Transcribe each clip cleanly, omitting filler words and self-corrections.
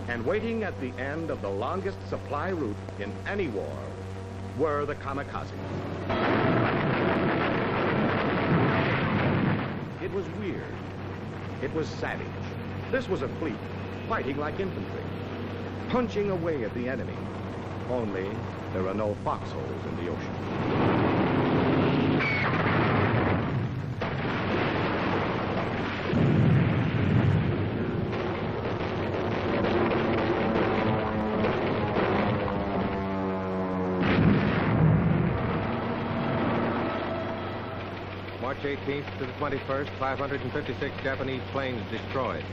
And waiting at the end of the longest supply route in any war were the kamikazes. It was weird. It was savage. This was a fleet fighting like infantry, punching away at the enemy. Only there are no foxholes in the ocean. March 18th to the 21st, 556 Japanese planes destroyed.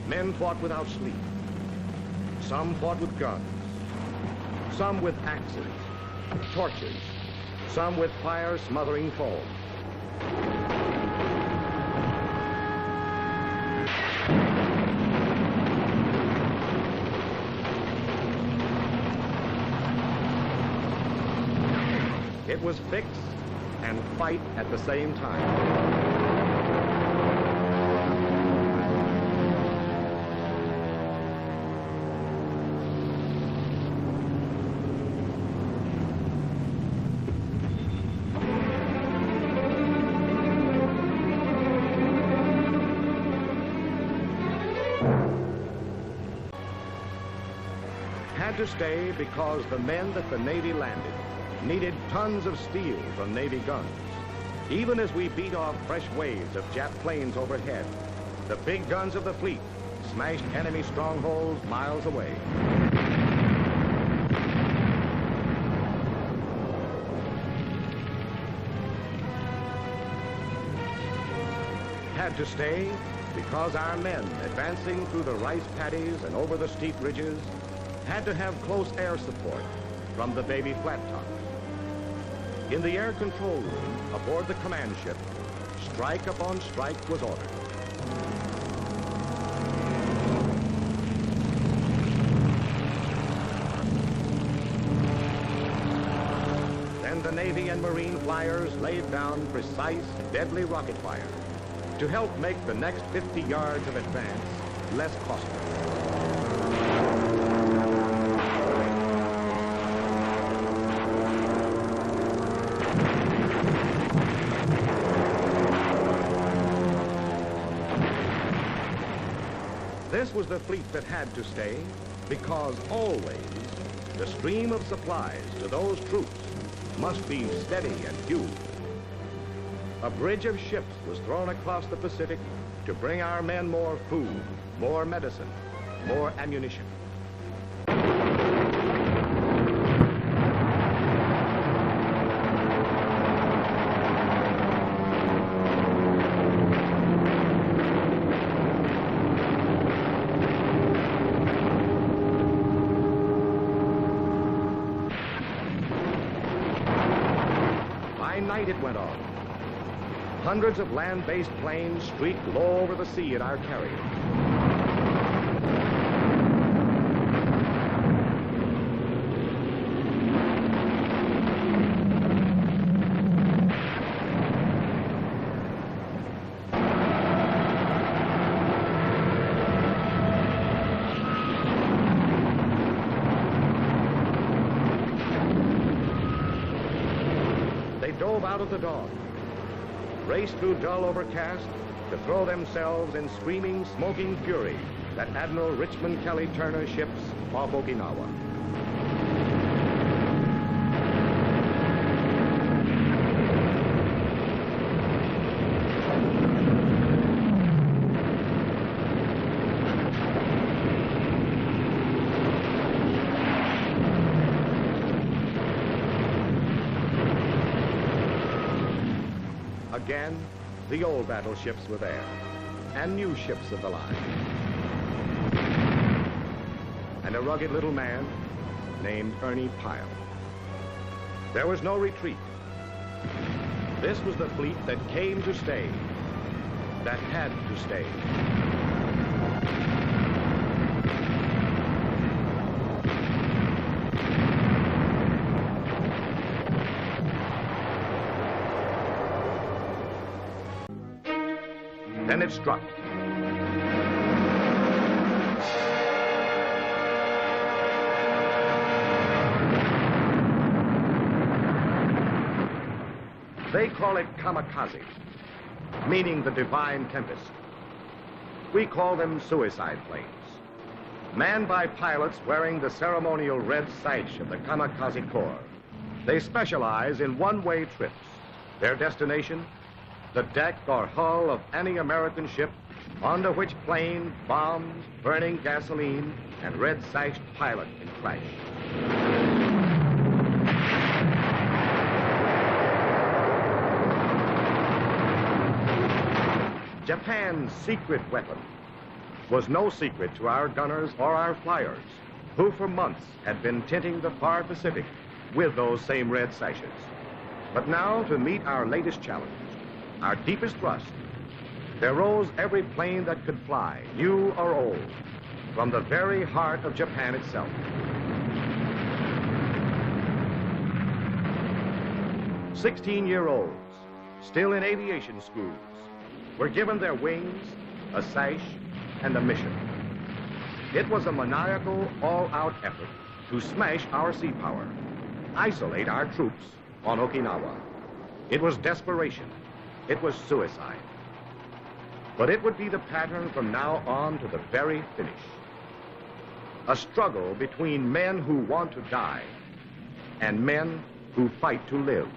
Men fought without sleep. Some fought with guns. Some with axes, torches. Some with fire-smothering foam. It was fix and fight at the same time. Had to stay because the men that the Navy landed needed tons of steel from Navy guns. Even as we beat off fresh waves of Jap planes overhead, the big guns of the fleet smashed enemy strongholds miles away. Had to stay because our men advancing through the rice paddies and over the steep ridges had to have close air support from the baby flat tops. In the air control room aboard the command ship, strike upon strike was ordered. Then the Navy and Marine flyers laid down precise, deadly rocket fire to help make the next 50 yards of advance less costly. This was the fleet that had to stay because always the stream of supplies to those troops must be steady and huge. A bridge of ships was thrown across the Pacific to bring our men more food, more medicine, more ammunition. By night it went on. Hundreds of land-based planes streaked low over the sea at our carrier. They dove out of the dawn, raced through dull overcast to throw themselves in screaming, smoking fury at Admiral Richmond Kelly Turner's ships off Okinawa. Again, the old battleships were there, and new ships of the line. And a rugged little man named Ernie Pyle. There was no retreat. This was the fleet that came to stay, that had to stay. Then it struck. They call it kamikaze, meaning the divine tempest. We call them suicide planes, manned by pilots wearing the ceremonial red sash of the Kamikaze Corps. They specialize in one-way trips. Their destination, the deck or hull of any American ship onto which plane, bombs, burning gasoline, and red-sashed pilot can crash. Japan's secret weapon was no secret to our gunners or our flyers, who for months had been tinting the far Pacific with those same red sashes. But now, to meet our latest challenge, our deepest thrust, there rose every plane that could fly, new or old, from the very heart of Japan itself. "16-year-olds, still in aviation schools, were given their wings, a sash, and a mission. It was a maniacal, all-out effort to smash our sea power, isolate our troops on Okinawa. It was desperation. It was suicide. But it would be the pattern from now on to the very finish. A struggle between men who want to die and men who fight to live.